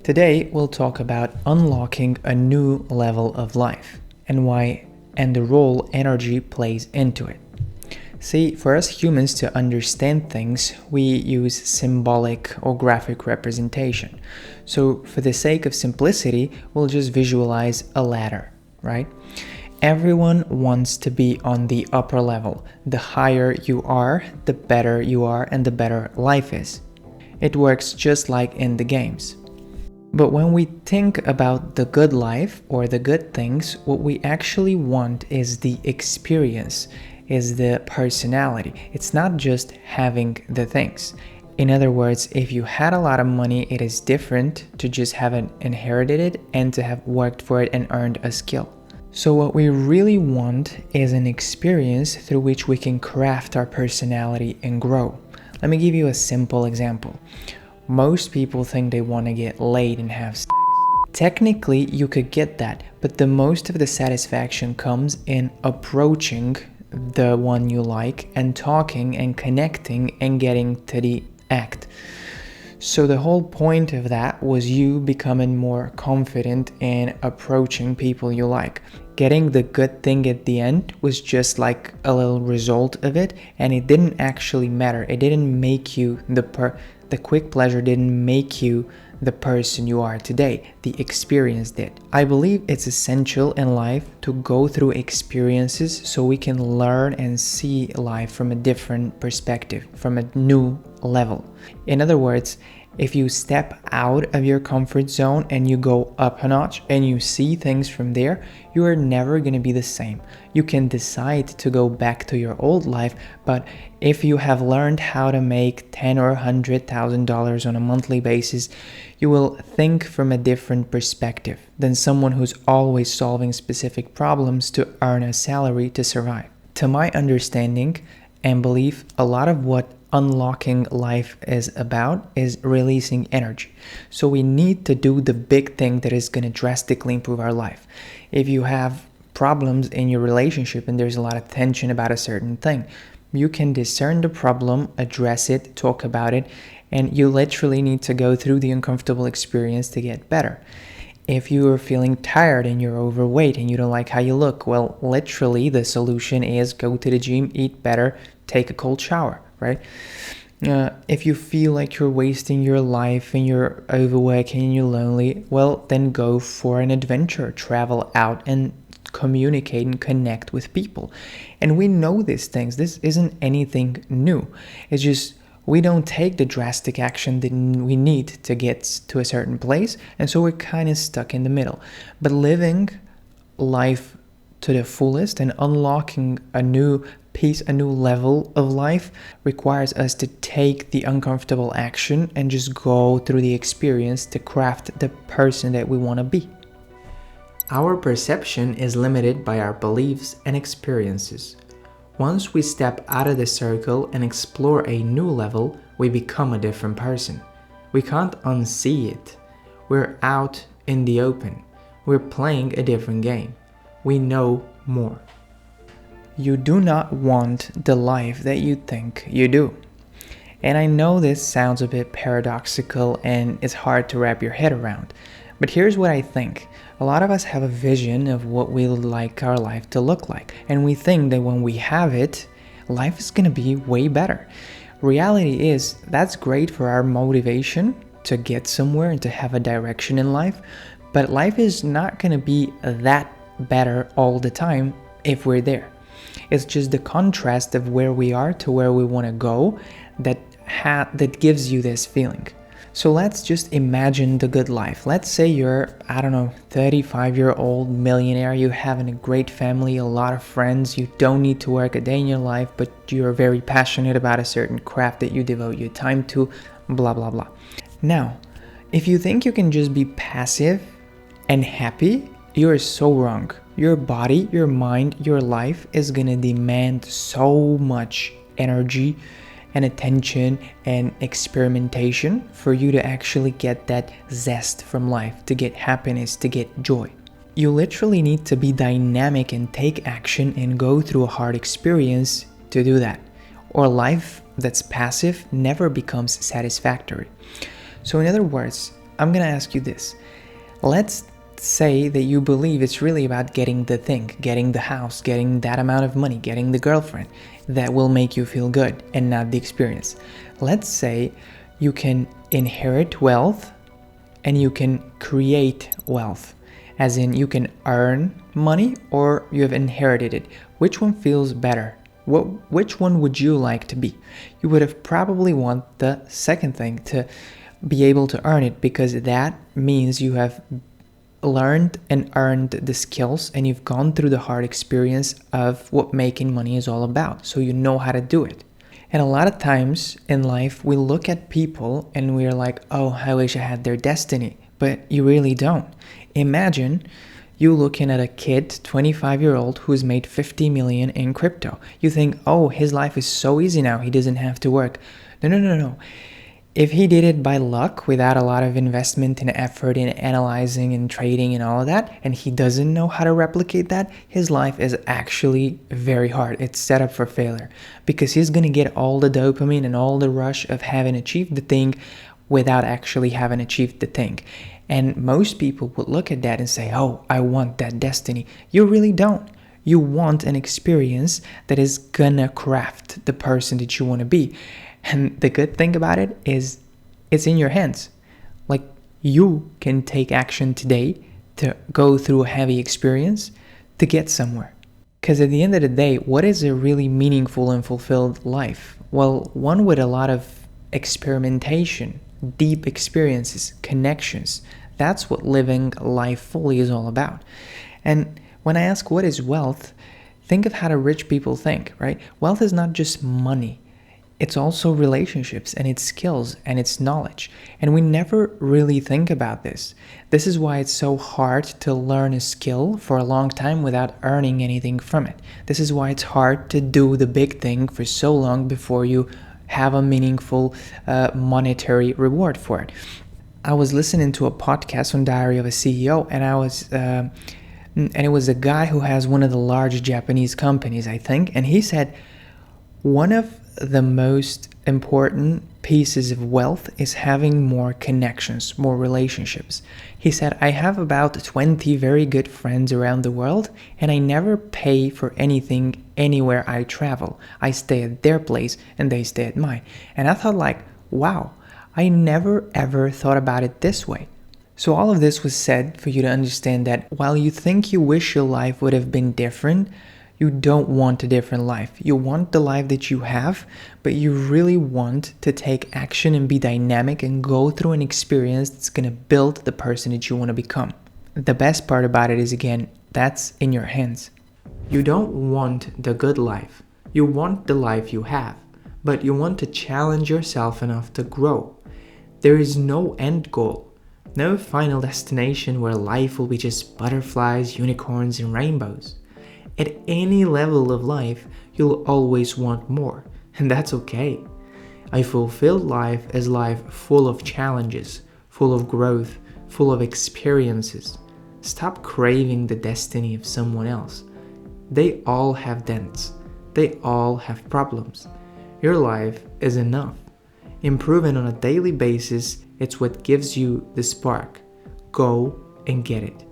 Today, we'll talk about unlocking a new level of life and why and the role energy plays into it. See, for us humans to understand things, we use symbolic or graphic representation. So, for the sake of simplicity, we'll just visualize a ladder, right? Everyone wants to be on the upper level. The higher you are, the better you are, and the better life is. It works just like in the games. But when we think about the good life or the good things, what we actually want is the experience, is the personality. It's not just having the things. In other words, if you had a lot of money, it is different to just have inherited it and to have worked for it and earned a skill. So what we really want is an experience through which we can craft our personality and grow. Let me give you a simple example. Most people think they want to get laid and have sex. Technically, you could get that, but the most of the satisfaction comes in approaching the one you like and talking and connecting and getting to the act. So the whole point of that was you becoming more confident in approaching people you like. Getting the good thing at the end was just like a little result of it, and it didn't actually matter. It didn't make you the quick pleasure didn't make you the person you are today. The experience did. I believe it's essential in life to go through experiences so we can learn and see life from a different perspective, from a new level. In other words, if you step out of your comfort zone and you go up a notch and you see things from there, you are never going to be the same. You can decide to go back to your old life, but if you have learned how to make $10,000 or $100,000 on a monthly basis, you will think from a different perspective than someone who's always solving specific problems to earn a salary to survive. To my understanding and belief, a lot of what unlocking life is about is releasing energy. So we need to do the big thing that is going to drastically improve our life. If you have problems in your relationship and there's a lot of tension about a certain thing, you can discern the problem, address it, talk about it, and you literally need to go through the uncomfortable experience to get better. If you are feeling tired and you're overweight and you don't like how you look, well, literally the solution is go to the gym, eat better, take a cold shower, right? If you feel like you're wasting your life and you're overworking and you're lonely, well, then go for an adventure, travel out and communicate and connect with people. And we know these things. This isn't anything new. It's just we don't take the drastic action that we need to get to a certain place, and so we're kind of stuck in the middle. But living life to the fullest and unlocking a new piece, a new level of life requires us to take the uncomfortable action and just go through the experience to craft the person that we want to be. Our perception is limited by our beliefs and experiences. Once we step out of the circle and explore a new level, we become a different person. We can't unsee it. We're out in the open. We're playing a different game. We know more. You do not want the life that you think you do. And I know this sounds a bit paradoxical and it's hard to wrap your head around. But here's what I think. A lot of us have a vision of what we would like our life to look like. And we think that when we have it, life is going to be way better. Reality is, that's great for our motivation to get somewhere and to have a direction in life. But life is not going to be that better all the time if we're there. It's just the contrast of where we are to where we want to go that gives you this feeling. So let's just imagine the good life. Let's say you're, 35-year-old millionaire, you have a great family, a lot of friends, you don't need to work a day in your life, but you're very passionate about a certain craft that you devote your time to, blah, blah, blah. Now, if you think you can just be passive and happy, you're so wrong. Your body, your mind, your life is gonna demand so much energy and attention and experimentation for you to actually get that zest from life, to get happiness, to get joy. You literally need to be dynamic and take action and go through a hard experience to do that. Or life that's passive never becomes satisfactory. So in other words, I'm gonna ask you this. Let's say that you believe it's really about getting the thing, getting the house, getting that amount of money, getting the girlfriend that will make you feel good and not the experience. Let's say you can inherit wealth and you can create wealth, as in you can earn money or you have inherited it. Which one feels better? Which one would you like to be? You would have probably want the second thing, to be able to earn it, because that means you have learned and earned the skills and you've gone through the hard experience of what making money is all about, so you know how to do it. And a lot of times in life we look at people and we're like, oh, I wish I had their destiny, but you really don't. Imagine you looking at a kid, 25-year-old, who's made 50 million in crypto. You think, oh, his life is so easy now, he doesn't have to work. No. If he did it by luck, without a lot of investment and effort in analyzing and trading and all of that, and he doesn't know how to replicate that, his life is actually very hard. It's set up for failure, because he's going to get all the dopamine and all the rush of having achieved the thing without actually having achieved the thing. And most people would look at that and say, oh, I want that destiny. You really don't. You want an experience that is gonna craft the person that you want to be. And the good thing about it is it's in your hands. Like, you can take action today to go through a heavy experience to get somewhere. Because at the end of the day, what is a really meaningful and fulfilled life? Well, one with a lot of experimentation, deep experiences, connections. That's what living life fully is all about. And when I ask what is wealth, think of how the rich people think, right? Wealth is not just money. It's also relationships, and it's skills, and it's knowledge. And we never really think about this. This is why it's so hard to learn a skill for a long time without earning anything from it. This is why it's hard to do the big thing for so long before you have a meaningful monetary reward for it. I was listening to a podcast on Diary of a CEO, and it was a guy who has one of the large Japanese companies, I think, and he said one of the most important pieces of wealth is having more connections, more relationships. He said, I have about 20 very good friends around the world, and I never pay for anything anywhere I travel. I stay at their place and they stay at mine. And I thought, like, wow, I never ever thought about it this way. So all of this was said for you to understand that while you think you wish your life would have been different, you don't want a different life. You want the life that you have, but you really want to take action and be dynamic and go through an experience that's going to build the person that you want to become. The best part about it is, again, that's in your hands. You don't want the good life. You want the life you have, but you want to challenge yourself enough to grow. There is no end goal, no final destination where life will be just butterflies, unicorns, and rainbows. At any level of life, you'll always want more, and that's okay. A fulfilled life is life full of challenges, full of growth, full of experiences. Stop craving the destiny of someone else. They all have dents. They all have problems. Your life is enough. Improving on a daily basis, it's what gives you the spark. Go and get it.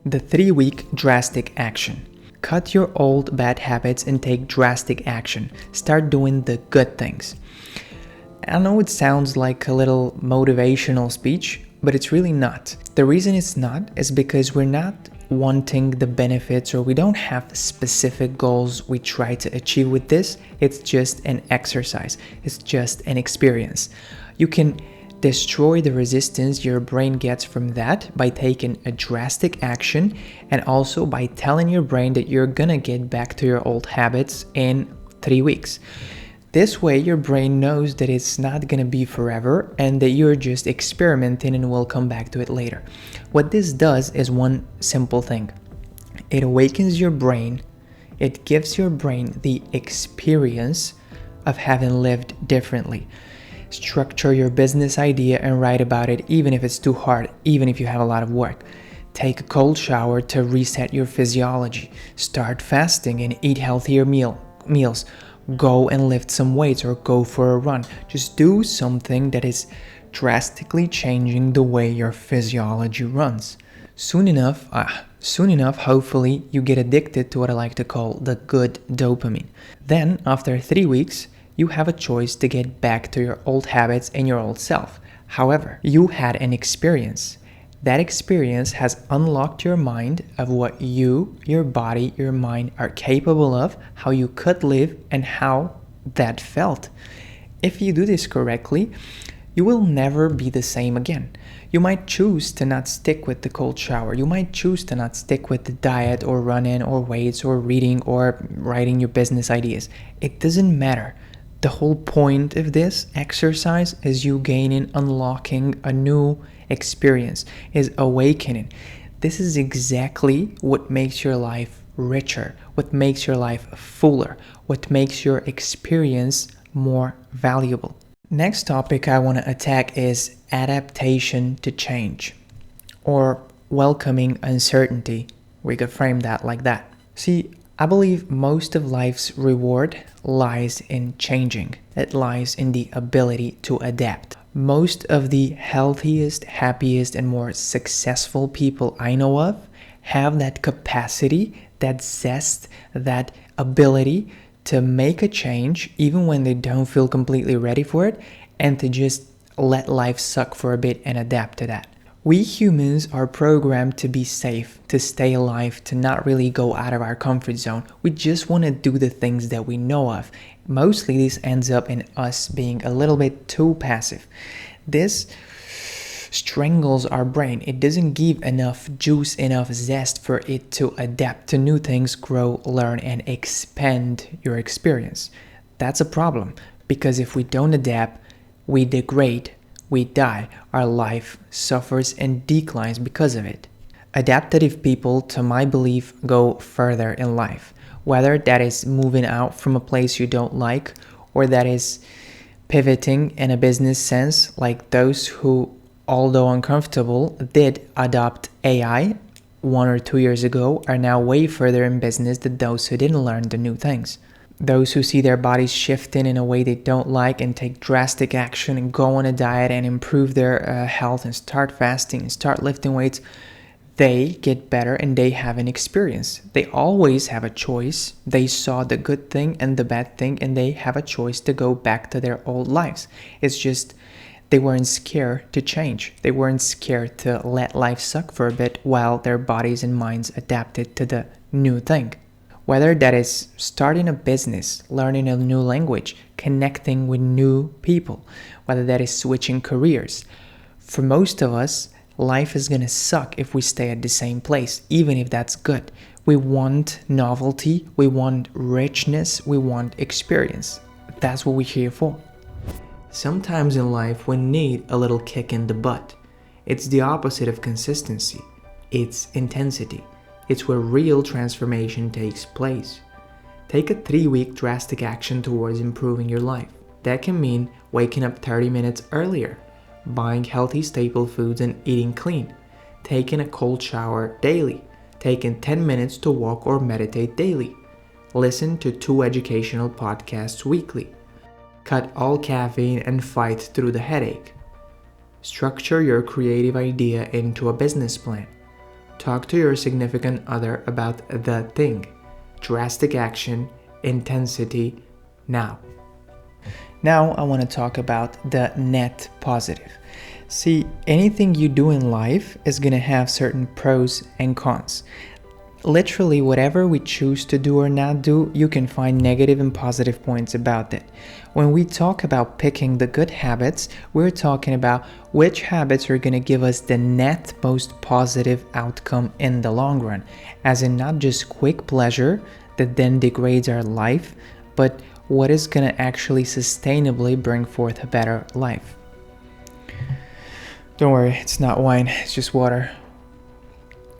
The 3-week drastic action. Cut your old bad habits and take drastic action. Start doing the good things. I know it sounds like a little motivational speech, but it's really not. The reason it's not is because we're not wanting the benefits, or we don't have specific goals we try to achieve with this. It's just an exercise. It's just an experience. You can destroy the resistance your brain gets from that by taking a drastic action, and also by telling your brain that you're gonna get back to your old habits in 3 weeks. This way your brain knows that it's not gonna be forever and that you're just experimenting and will come back to it later. What this does is one simple thing. It awakens your brain. It gives your brain the experience of having lived differently. Structure your business idea and write about it, even if it's too hard, even if you have a lot of work. Take a cold shower to reset your physiology. Start fasting and eat healthier meals. Go and lift some weights or go for a run. Just do something that is drastically changing the way your physiology runs. Soon enough, hopefully, you get addicted to what I like to call the good dopamine. Then, after 3 weeks, you have a choice to get back to your old habits and your old self. However, you had an experience. That experience has unlocked your mind of what you, your body, your mind are capable of, how you could live, and how that felt. If you do this correctly, you will never be the same again. You might choose to not stick with the cold shower. You might choose to not stick with the diet or running or weights or reading or writing your business ideas. It doesn't matter. The whole point of this exercise is you gaining, unlocking a new experience, is awakening. This is exactly what makes your life richer, what makes your life fuller, what makes your experience more valuable. Next topic I want to attack is adaptation to change, or welcoming uncertainty. We could frame that like that. See, I believe most of life's reward lies in changing. It lies in the ability to adapt. Most of the healthiest, happiest, and more successful people I know of have that capacity, that zest, that ability to make a change even when they don't feel completely ready for it, and to just let life suck for a bit and adapt to that. We humans are programmed to be safe, to stay alive, to not really go out of our comfort zone. We just want to do the things that we know of. Mostly this ends up in us being a little bit too passive. This strangles our brain. It doesn't give enough juice, enough zest for it to adapt to new things, grow, learn, and expand your experience. That's a problem, because if we don't adapt, we degrade, we die, our life suffers and declines because of it. Adaptive people, to my belief, go further in life. Whether that is moving out from a place you don't like, or that is pivoting in a business sense, like those who, although uncomfortable, did adopt AI 1 or 2 years ago, are now way further in business than those who didn't learn the new things. Those who see their bodies shifting in a way they don't like and take drastic action and go on a diet and improve their health and start fasting and start lifting weights, they get better and they have an experience. They always have a choice. They saw the good thing and the bad thing, and they have a choice to go back to their old lives. It's just they weren't scared to change. They weren't scared to let life suck for a bit while their bodies and minds adapted to the new thing. Whether that is starting a business, learning a new language, connecting with new people, whether that is switching careers. For most of us, life is going to suck if we stay at the same place, even if that's good. We want novelty, we want richness, we want experience. That's what we're here for. Sometimes in life, we need a little kick in the butt. It's the opposite of consistency. It's intensity. It's where real transformation takes place. Take a 3-week drastic action towards improving your life. That can mean waking up 30 minutes earlier, buying healthy staple foods and eating clean, taking a cold shower daily, taking 10 minutes to walk or meditate daily, listen to 2 educational podcasts weekly, cut all caffeine and fight through the headache, structure your creative idea into a business plan. Talk to your significant other about the thing. Drastic action, intensity, now. Now I want to talk about the net positive. See, anything you do in life is going to have certain pros and cons. Literally, whatever we choose to do or not do, you can find negative and positive points about it. When we talk about picking the good habits, we're talking about which habits are going to give us the net most positive outcome in the long run. As in, not just quick pleasure that then degrades our life, but what is going to actually sustainably bring forth a better life. Don't worry, it's not wine, it's just water.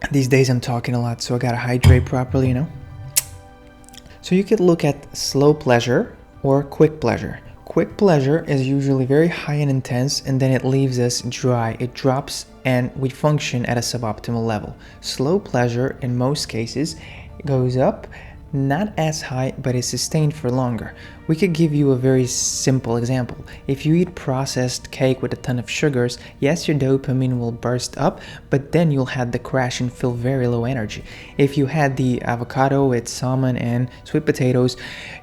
These days I'm talking a lot, so I gotta hydrate properly, you know? So you could look at slow pleasure or quick pleasure. Quick pleasure is usually very high and intense, and then it leaves us dry. It drops and we function at a suboptimal level. Slow pleasure, in most cases, goes up Not as high, but is sustained for longer. We could give you a very simple example. If you eat processed cake with a ton of sugars, yes, your dopamine will burst up, but then you'll have the crash and feel very low energy. If you had the avocado with salmon and sweet potatoes,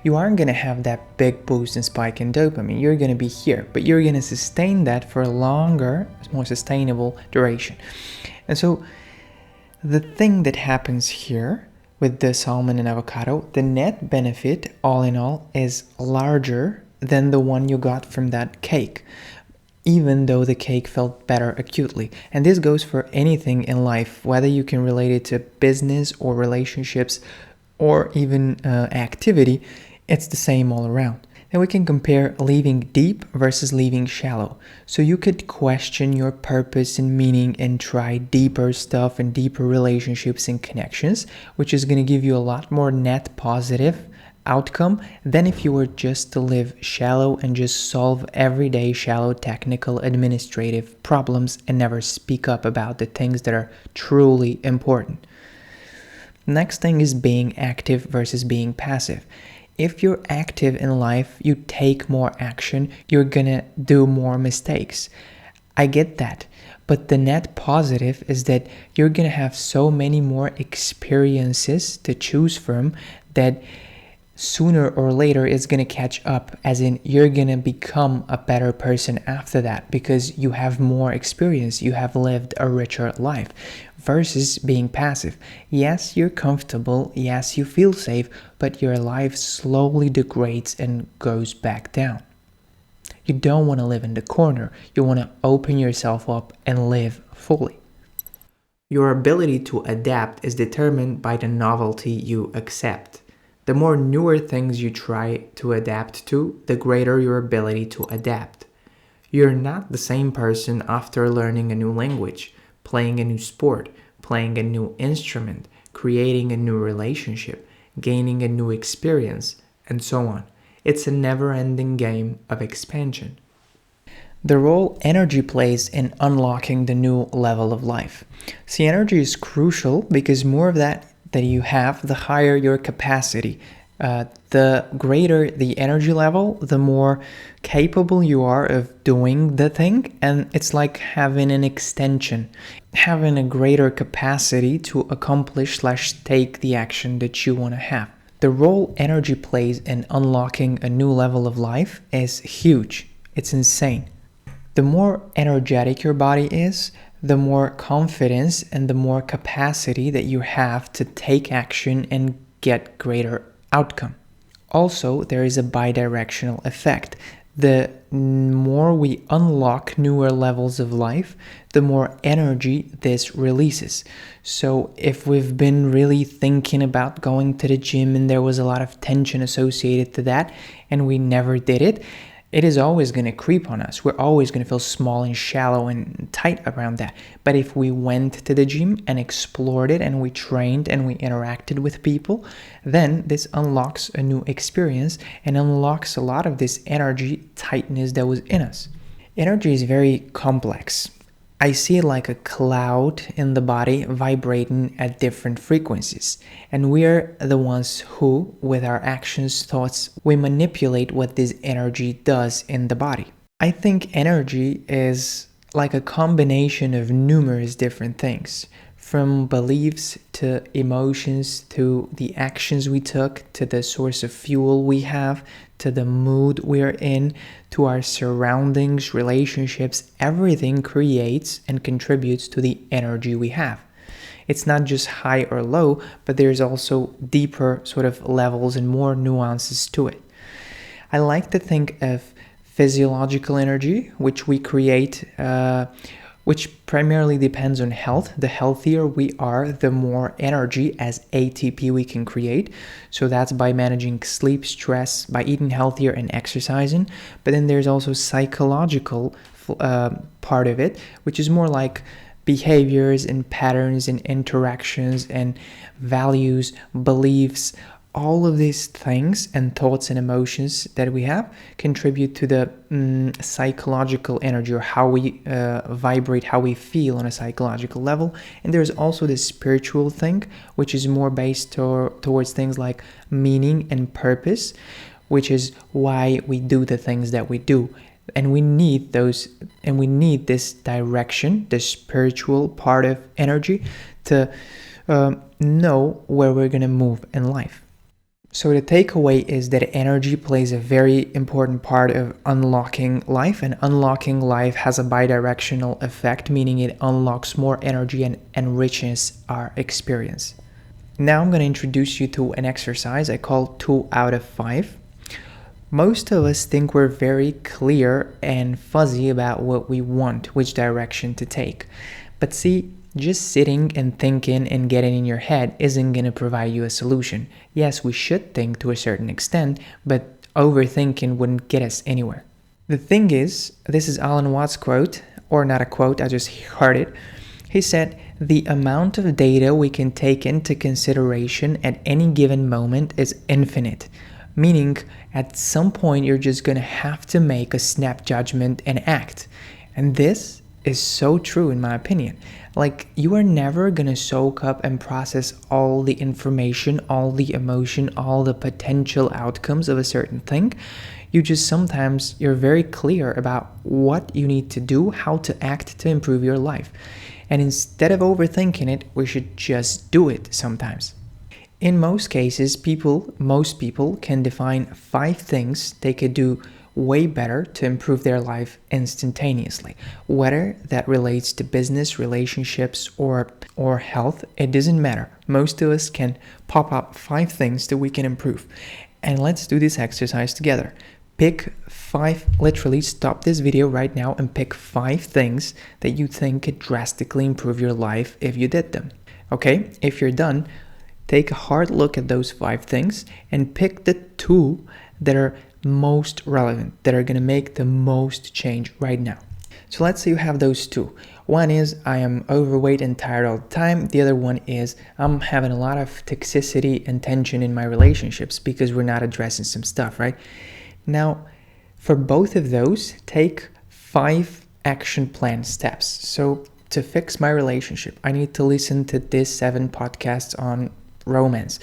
you aren't going to have that big boost and spike in dopamine. You're going to be here, but you're going to sustain that for a longer, more sustainable duration. And so the thing that happens here with the salmon and avocado, the net benefit, all in all, is larger than the one you got from that cake, even though the cake felt better acutely. And this goes for anything in life, whether you can relate it to business or relationships or even activity, it's the same all around. Then we can compare leaving deep versus leaving shallow. So you could question your purpose and meaning and try deeper stuff and deeper relationships and connections, which is going to give you a lot more net positive outcome than if you were just to live shallow and just solve everyday shallow technical administrative problems and never speak up about the things that are truly important. Next thing is being active versus being passive. If you're active in life, you take more action, you're gonna do more mistakes. I get that. But the net positive is that you're gonna have so many more experiences to choose from that sooner or later it's gonna catch up, as in you're gonna become a better person after that because you have more experience, you have lived a richer life. Versus being passive. Yes, you're comfortable, yes, you feel safe, but your life slowly degrades and goes back down. You don't want to live in the corner. You want to open yourself up and live fully. Your ability to adapt is determined by the novelty you accept. The more newer things you try to adapt to, the greater your ability to adapt. You're not the same person after learning a new language, playing a new sport, playing a new instrument, creating a new relationship, gaining a new experience, and so on. It's a never-ending game of expansion. The role energy plays in unlocking the new level of life. See, energy is crucial because more of that you have, the higher your capacity. The greater the energy level, the more capable you are of doing the thing, and it's like having an extension, having a greater capacity to accomplish/take the action that you want to have. The role energy plays in unlocking a new level of life is huge. It's insane. The more energetic your body is, the more confidence and the more capacity that you have to take action and get greater outcome. Also, there is a bidirectional effect. The more we unlock newer levels of life, the more energy this releases. So if we've been really thinking about going to the gym and there was a lot of tension associated to that and we never did it, it is always going to creep on us. We're always going to feel small and shallow and tight around that. But if we went to the gym and explored it and we trained and we interacted with people, then this unlocks a new experience and unlocks a lot of this energy tightness that was in us. Energy is very complex. I see it like a cloud in the body vibrating at different frequencies. And we're the ones who, with our actions, thoughts, we manipulate what this energy does in the body. I think energy is like a combination of numerous different things, from beliefs to emotions to the actions we took to the source of fuel we have to the mood we're in to our surroundings, relationships. Everything creates and contributes to the energy we have. It's not just high or low, but there's also deeper sort of levels and more nuances to it. I like to think of physiological energy, which we create, which primarily depends on health. The healthier we are, the more energy as ATP we can create. So that's by managing sleep, stress, by eating healthier and exercising. But then there's also psychological part of it, which is more like behaviors and patterns and interactions and values, beliefs, All of these things and thoughts and emotions that we have contribute to the psychological energy, or how we vibrate, how we feel on a psychological level. And there's also this spiritual thing, which is more based towards things like meaning and purpose, which is why we do the things that we do. And we need those, and we need this direction, the spiritual part of energy, to know where we're going to move in life. So the takeaway is that energy plays a very important part of unlocking life, and unlocking life has a bidirectional effect, meaning it unlocks more energy and enriches our experience. Now I'm going to introduce you to an exercise I call 2 out of 5. Most of us think we're very clear and fuzzy about what we want, which direction to take. But see, just sitting and thinking and getting in your head isn't going to provide you a solution. Yes, we should think to a certain extent, but overthinking wouldn't get us anywhere. The thing is, this is Alan Watts' quote, or not a quote, I just heard it. He said, "The amount of data we can take into consideration at any given moment is infinite." Meaning, at some point, you're just going to have to make a snap judgment and act. And this is so true in my opinion. Like, you are never gonna soak up and process all the information, all the emotion, all the potential outcomes of a certain thing. You're very clear about what you need to do, how to act to improve your life. And instead of overthinking it, we should just do it sometimes. In most cases, most people can define 5 things they could do way better to improve their life instantaneously. Whether that relates to business, relationships, or health, it doesn't matter. Most of us can pop up 5 things that we can improve. And let's do this exercise together. Pick 5, literally stop this video right now and pick 5 things that you think could drastically improve your life if you did them. Okay, if you're done, take a hard look at those 5 things and pick the 2 that are most relevant, that are going to make the most change right now. So let's say you have those 2. One is, I am overweight and tired all the time. The other one is, I'm having a lot of toxicity and tension in my relationships because we're not addressing some stuff, right? Now, for both of those, take 5 action plan steps. So to fix my relationship, I need to listen to these 7 podcasts on romance.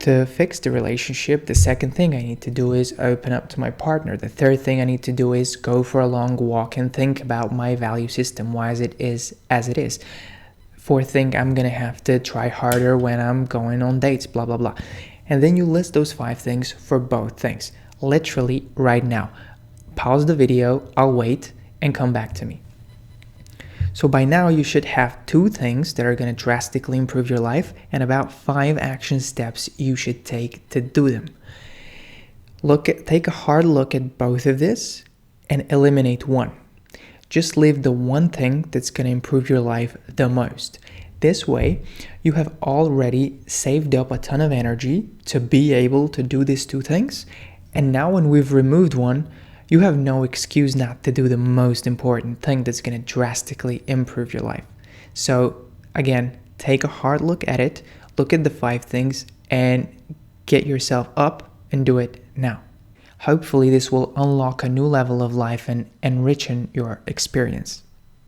To fix the relationship, the second thing I need to do is open up to my partner. The third thing I need to do is go for a long walk and think about my value system, why it is as it is. Fourth thing, I'm going to have to try harder when I'm going on dates, blah, blah, blah. And then you list those 5 things for both things, literally right now. Pause the video, I'll wait, and come back to me. So by now you should have 2 things that are going to drastically improve your life and about 5 action steps you should take to do them. Take a hard look at both of this and eliminate one. Just leave the one thing that's going to improve your life the most. This way, you have already saved up a ton of energy to be able to do these 2 things. And now when we've removed one, you have no excuse not to do the most important thing that's going to drastically improve your life. So again, take a hard look at it, look at the 5 things, and get yourself up and do it now. Hopefully this will unlock a new level of life and enrich your experience.